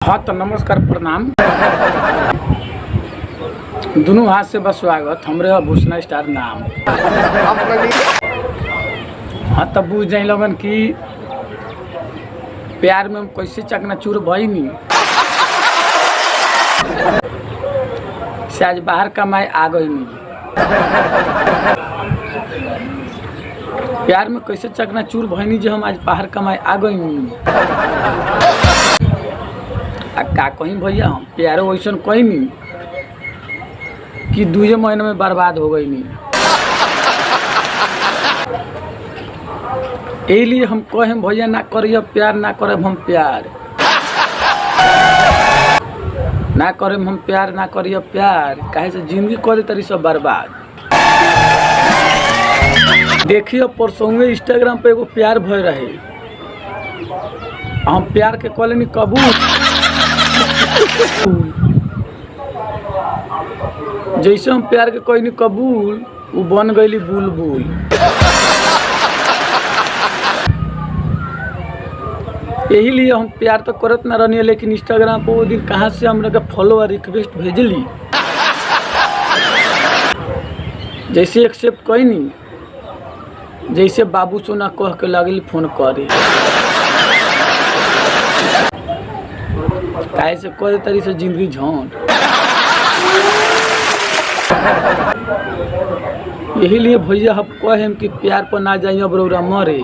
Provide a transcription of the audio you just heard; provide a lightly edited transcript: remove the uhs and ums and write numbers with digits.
हाँ तो नमस्कार प्रणाम। दोनों हाथ से बस स्वागत हमरे भूषण स्टार नाम। हाँ तब बुझ जाए लोगन कि प्यार में हम कैसे चकनाचूर भइनी से आज बाहर कमाए आ गईनी। प्यार में कैसे चकनाचूर भइनी जो हम आज बाहर कमाए आ गईनी। का कहीं भैया हम प्यार वैसन कहीं नहीं कि 2 महीने में बर्बाद हो गई नहीं। यही लिए हम कहें भैया ना करिए प्यार, ना करे हम प्यार, ना करे हम प्यार, ना करिए प्यार, काहे से जिंदगी करे तरी सब बर्बाद। देखिए परसों इंस्टाग्राम पे एगो प्यार भय रहे, हम प्यार के कॉलेनी कबूल जैसे हम प्यार के कोई नहीं कबूल वो बन गई बुलबुल। यही लिए हम प्यार तो करत ना रहनी, लेकिन इंस्टाग्राम पर वो दिन कहाँ से हमरा के फॉलो और रिक्वेस्ट भेजली, जैसे एक्सेप्ट कोई नहीं, जैसे बाबू सोना कह के लगली फोन करे, काहे से करे तरी से जिंदगी झोंट। यही लिए भैया हम कहें कि प्यार पर ना जाइए अब रौरा मरे।